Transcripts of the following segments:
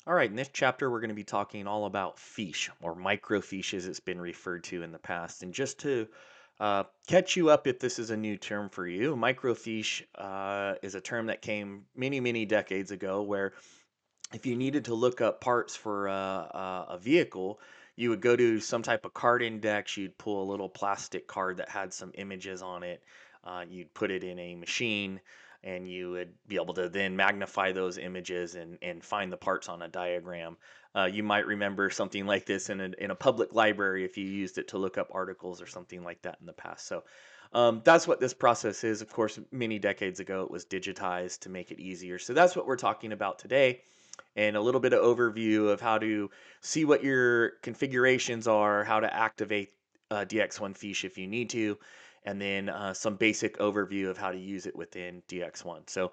All right, in this chapter, we're going to be talking all about fiche or microfiche as it's been referred to in the past. And just to catch you up if this is a new term for you, microfiche is a term that came many, many decades ago where if you needed to look up parts for a vehicle, you would go to some type of card index. You'd pull a little plastic card that had some images on it. You'd put it in a machine, and you would be able to then magnify those images and find the parts on a diagram. You might remember something like this in a public library if you used it to look up articles or something like that in the past. So that's what this process is. Of course, many decades ago, it was digitized to make it easier. So that's what we're talking about today and a little bit of overview of how to see what your configurations are, how to activate DX1 Fiche if you need to, and then some basic overview of how to use it within DX1. So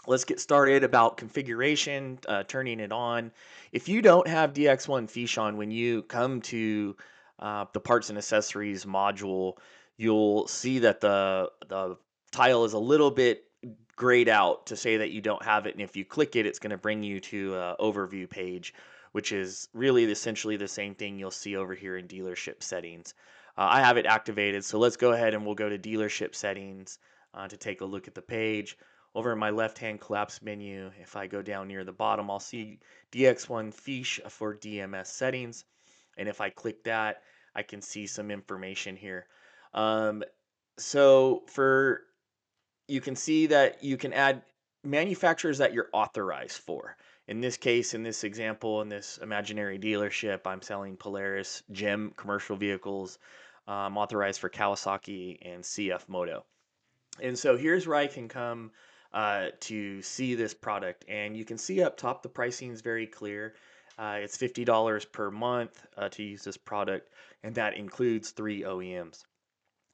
let's get started about configuration, turning it on. If you don't have DX1 Fiche on, when you come to the parts and accessories module, you'll see that the tile is a little bit grayed out to say that you don't have it. And if you click it, it's going to bring you to an overview page, which is really essentially the same thing you'll see over here in dealership settings. I have it activated, so let's go ahead and we'll go to dealership settings to take a look at the page. Over in my left-hand collapse menu, if I go down near the bottom, I'll see DX1 Fiche for DMS settings. And if I click that, I can see some information here. Um, so for you can see that you can add manufacturers that you're authorized for. In this case, in this example, in this imaginary dealership, I'm selling Polaris GEM commercial vehicles. I'm authorized for Kawasaki and CF Moto. And so here's where I can come to see this product. And you can see up top the pricing is very clear. It's $50 per month to use this product, and that includes 3 OEMs.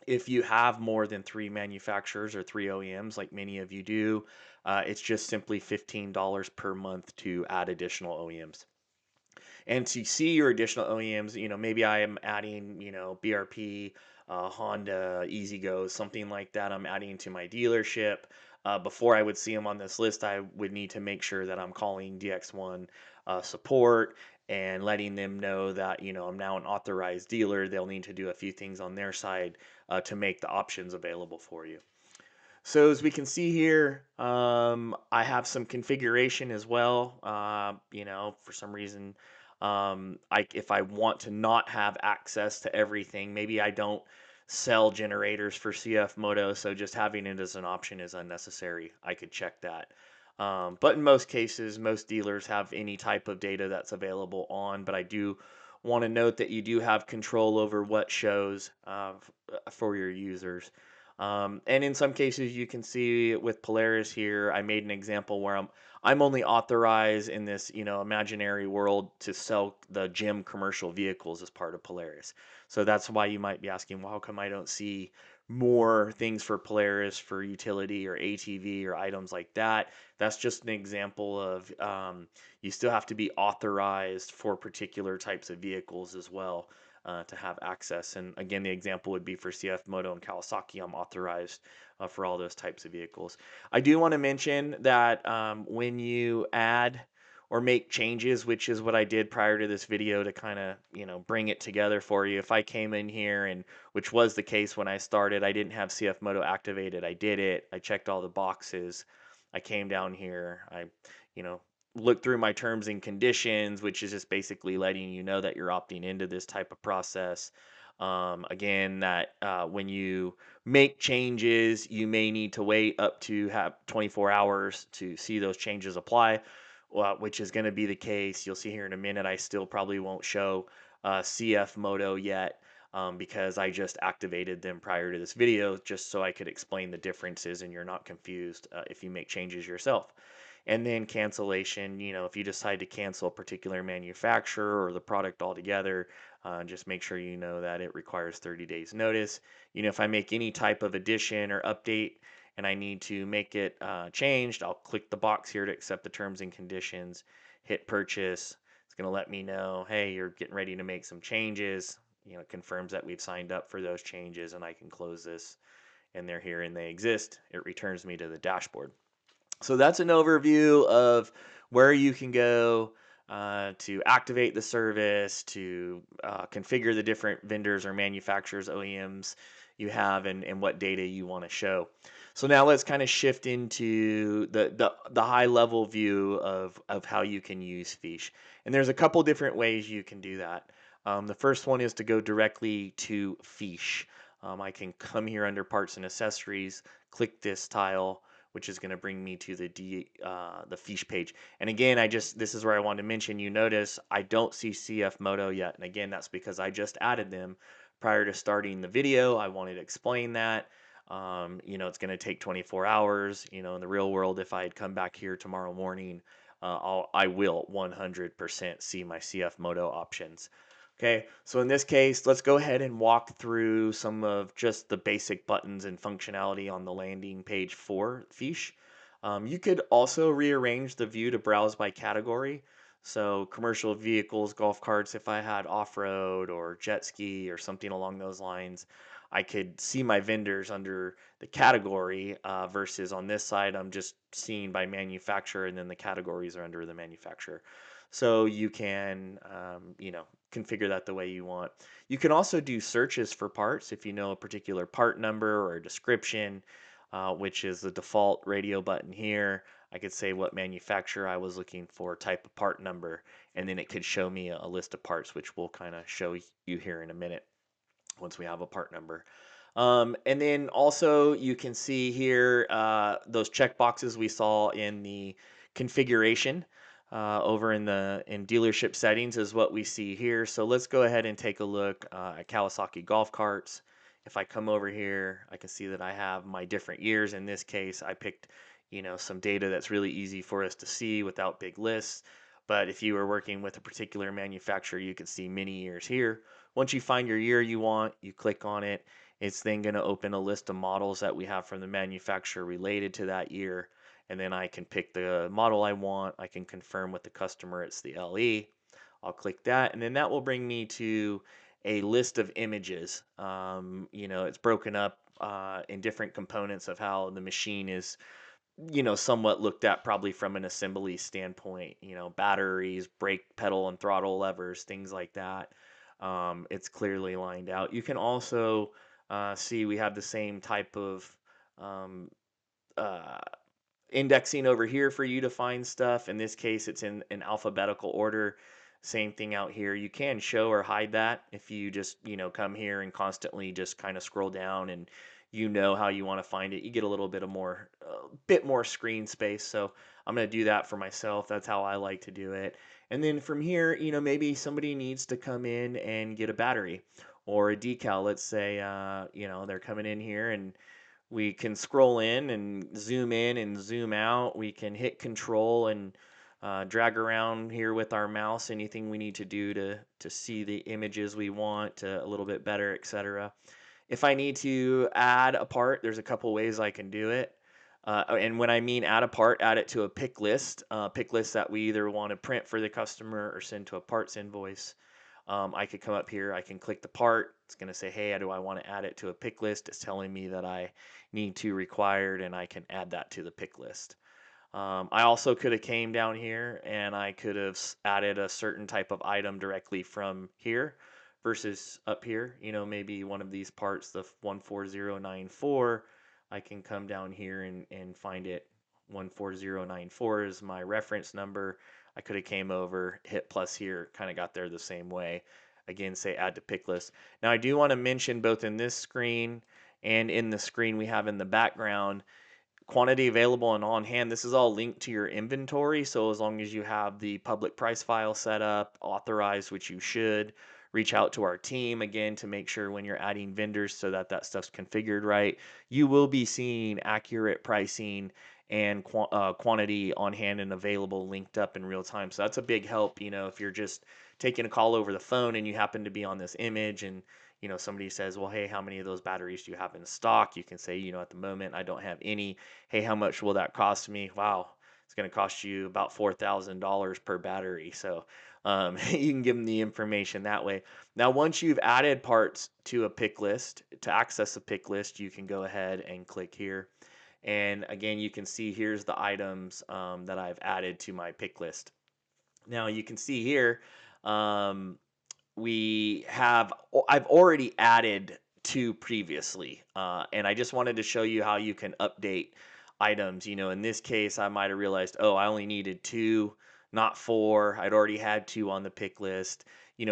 If you have more than 3 manufacturers or 3 OEMs, like many of you do, it's just simply $15 per month to add additional OEMs. And to see your additional OEMs, maybe I am adding, BRP, Honda, EasyGo, something like that. I'm adding to my dealership. Before I would see them on this list, I would need to make sure that I'm calling DX1 support and letting them know that, I'm now an authorized dealer. They'll need to do a few things on their side to make the options available for you. So as we can see here, I have some configuration as well. For some reason, if I want to not have access to everything, maybe I don't sell generators for CF Moto, so just having it as an option is unnecessary. I could check that. But in most cases, most dealers have any type of data that's available on, but I do want to note that you do have control over what shows for your users. And in some cases, you can see with Polaris here, I made an example where I'm only authorized in this imaginary world to sell the GEM commercial vehicles as part of Polaris. So that's why you might be asking, well, how come I don't see more things for Polaris for utility or ATV or items like that? That's just an example of you still have to be authorized for particular types of vehicles as well to have access. And again, the example would be for CF Moto and Kawasaki. I'm authorized for all those types of vehicles. I do want to mention that when you add or make changes, which is what I did prior to this video to kind of, bring it together for you. If I came in here and which was the case when I started, I didn't have CF Moto activated. I did it. I checked all the boxes. I came down here. I, you know, look through my terms and conditions, which is just basically letting you know that you're opting into this type of process. Again, that when you make changes, you may need to wait up to have 24 hours to see those changes apply, which is going to be the case. You'll see here in a minute, I still probably won't show CF Moto yet. Because I just activated them prior to this video just so I could explain the differences and you're not confused if you make changes yourself. And then cancellation, if you decide to cancel a particular manufacturer or the product altogether, just make sure you know that it requires 30 days notice. If I make any type of addition or update and I need to make it changed, I'll click the box here to accept the terms and conditions, hit purchase. It's going to let me know, hey, you're getting ready to make some changes. It confirms that we've signed up for those changes and I can close this and they're here and they exist. It returns me to the dashboard. So that's an overview of where you can go, to activate the service, to configure the different vendors or manufacturers, OEMs you have, and what data you want to show. So now let's kind of shift into the high level view of how you can use Fiche. And there's a couple different ways you can do that. The first one is to go directly to Fiche. I can come here under parts and accessories, click this tile, which is going to bring me to the Fiche page. And again, this is where I wanted to mention. You notice I don't see CF Moto yet, and again, that's because I just added them prior to starting the video. I wanted to explain that. It's going to take 24 hours. In the real world, if I had come back here tomorrow morning, I will 100% see my CF Moto options. Okay, so in this case, let's go ahead and walk through some of just the basic buttons and functionality on the landing page for Fiche. You could also rearrange the view to browse by category. So commercial vehicles, golf carts, if I had off-road or jet ski or something along those lines, I could see my vendors under the category versus on this side, I'm just seeing by manufacturer and then the categories are under the manufacturer. So you can, configure that the way you want. You can also do searches for parts if you know a particular part number or a description, which is the default radio button here. I could say what manufacturer I was looking for, type of part number, and then it could show me a list of parts, which we'll kind of show you here in a minute once we have a part number. And then also you can see here those check boxes we saw in the configuration over in dealership settings is what we see here. So let's go ahead and take a look at Kawasaki golf carts. If I come over here, I can see that I have my different years. In this case, I picked, some data that's really easy for us to see without big lists. But if you were working with a particular manufacturer, you could see many years here. Once you find your year you want, you click on it. It's then going to open a list of models that we have from the manufacturer related to that year. And then I can pick the model I want. I can confirm with the customer it's the LE. I'll click that, and then that will bring me to a list of images. It's broken up in different components of how the machine is, somewhat looked at probably from an assembly standpoint, batteries, brake pedal and throttle levers, things like that. It's clearly lined out. You can also see we have the same type of um, uh, indexing over here for you to find stuff. In this case, it's in alphabetical order. Same thing out here. You can show or hide that if you just, come here and constantly just kind of scroll down and how you want to find it. You get a little bit of more, bit more screen space. So I'm going to do that for myself. That's how I like to do it. And then from here, maybe somebody needs to come in and get a battery or a decal. Let's say, they're coming in here and we can scroll in and zoom out. We can hit control and drag around here with our mouse, anything we need to do to see the images we want a little bit better, etc. If I need to add a part, there's a couple ways I can do it. And when I mean add a part, add it to a pick list that we either want to print for the customer or send to a parts invoice. I could come up here, I can click the part. It's going to say, hey, do I want to add it to a pick list? It's telling me that I need to required, and I can add that to the pick list. I also could have came down here and I could have added a certain type of item directly from here versus up here. Maybe one of these parts, the 14094, I can come down here and find it. 14094 is my reference number. I could have came over, hit plus here, kind of got there the same way. Again, say add to pick list. Now I do want to mention both in this screen and in the screen we have in the background, quantity available and on hand. This is all linked to your inventory. So as long as you have the public price file set up, authorized, which you should, reach out to our team again to make sure when you're adding vendors so that that stuff's configured right. You will be seeing accurate pricing and quantity on hand and available linked up in real time. So that's a big help, if you're just taking a call over the phone and you happen to be on this image and somebody says, well, hey, how many of those batteries do you have in stock? You can say, at the moment I don't have any. Hey, how much will that cost me? Wow, it's going to cost you about $4,000 per battery. So you can give them the information that way. Now, once you've added parts to a pick list, to access a pick list, you can go ahead and click here. And again, you can see here's the items that I've added to my pick list. Now you can see here, um, I've already added two previously, and I just wanted to show you how you can update items. In this case, I might have realized, oh, I only needed two, not four. I'd already had two on the pick list.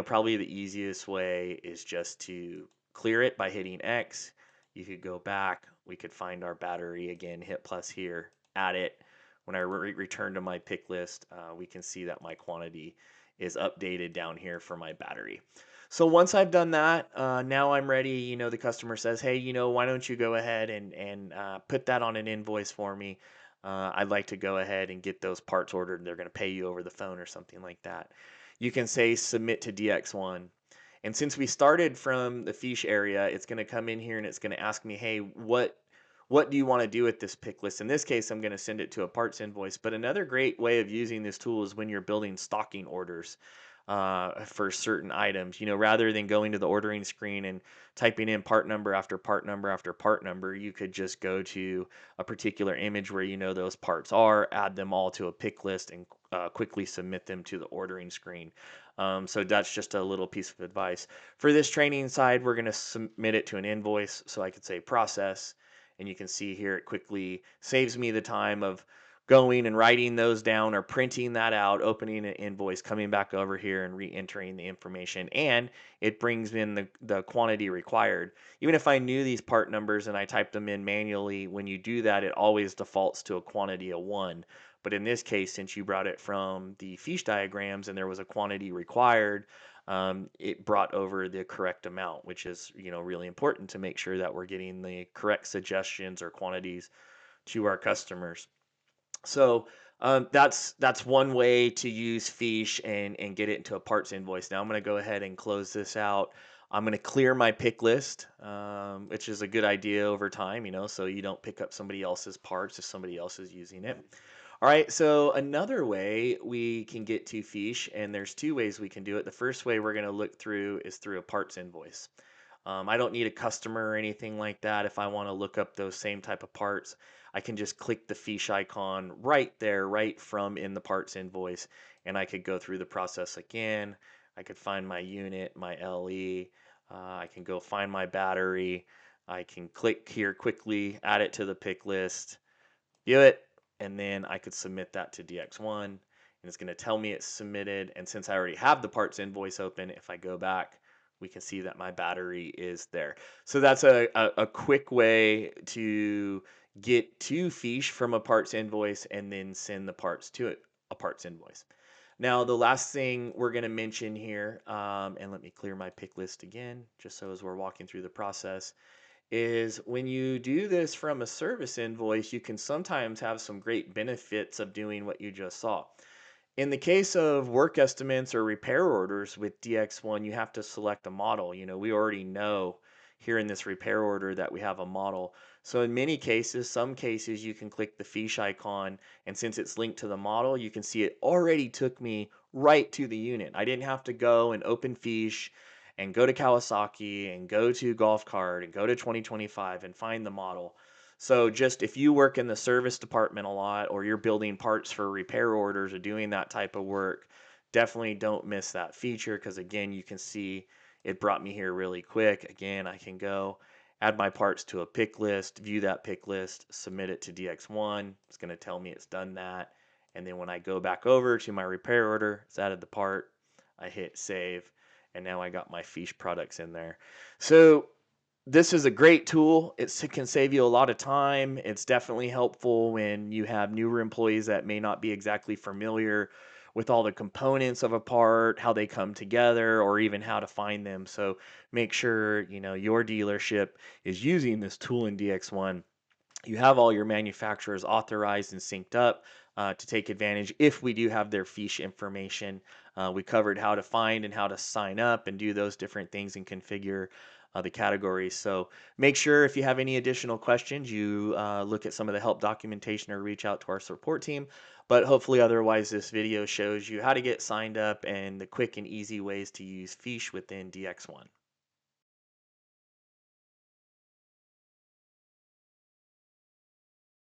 Probably the easiest way is just to clear it by hitting X. You could go back. We could find our battery again, hit plus here, add it. When I return to my pick list, we can see that my quantity is updated down here for my battery. So once I've done that, now I'm ready. The customer says, hey, why don't you go ahead and put that on an invoice for me? I'd like to go ahead and get those parts ordered. They're going to pay you over the phone or something like that. You can say submit to DX1. And since we started from the fiche area, it's going to come in here and it's going to ask me, hey, what do you want to do with this pick list? In this case, I'm going to send it to a parts invoice. But another great way of using this tool is when you're building stocking orders for certain items. Rather than going to the ordering screen and typing in part number after part number after part number, you could just go to a particular image where those parts are, add them all to a pick list, and quickly submit them to the ordering screen. So that's just a little piece of advice. For this training side, we're going to submit it to an invoice. So I could say process, and you can see here it quickly saves me the time of going and writing those down or printing that out, opening an invoice, coming back over here and re-entering the information. And it brings in the quantity required. Even if I knew these part numbers and I typed them in manually, when you do that, it always defaults to a quantity of 1. But in this case, since you brought it from the fiche diagrams and there was a quantity required, it brought over the correct amount, which is really important to make sure that we're getting the correct suggestions or quantities to our customers. So that's one way to use Fiche and get it into a parts invoice. Now I'm going to go ahead and close this out. I'm going to clear my pick list, which is a good idea over time, so you don't pick up somebody else's parts if somebody else is using it. All right, so another way we can get to Fiche, and there's two ways we can do it. The first way we're going to look through is through a parts invoice. I don't need a customer or anything like that. If I want to look up those same type of parts, I can just click the fiche icon right there, right from in the parts invoice, and I could go through the process again. I could find my unit, my LE. I can go find my battery. I can click here quickly, add it to the pick list, view it, and then I could submit that to DX1, and it's going to tell me it's submitted. And since I already have the parts invoice open, if I go back, we can see that my battery is there. So that's a quick way to get to Fiche from a parts invoice and then send the parts to it, a parts invoice. Now, the last thing we're going to mention here, and let me clear my pick list again, just so as we're walking through the process, is when you do this from a service invoice, you can sometimes have some great benefits of doing what you just saw. In the case of work estimates or repair orders with DX1, you have to select a model. We already know here in this repair order that we have a model. So in many cases, some cases, you can click the fiche icon, and since it's linked to the model, you can see it already took me right to the unit. I didn't have to go and open fiche and go to Kawasaki and go to Golf Cart and go to 2025 and find the model. So just if you work in the service department a lot or you're building parts for repair orders or doing that type of work, definitely don't miss that feature because again, you can see it brought me here really quick. Again, I can go add my parts to a pick list, view that pick list, submit it to DX1. It's going to tell me it's done that. And then when I go back over to my repair order, it's added the part. I hit save, and now I got my Fiche products in there. So this is a great tool. It can save you a lot of time. It's definitely helpful when you have newer employees that may not be exactly familiar with all the components of a part, how they come together, or even how to find them. So make sure your dealership is using this tool in DX1. You have all your manufacturers authorized and synced up to take advantage if we do have their fiche information. We covered how to find and how to sign up and do those different things and configure the categories. So make sure if you have any additional questions, you look at some of the help documentation or reach out to our support team. But hopefully otherwise this video shows you how to get signed up and the quick and easy ways to use Fiche within DX1.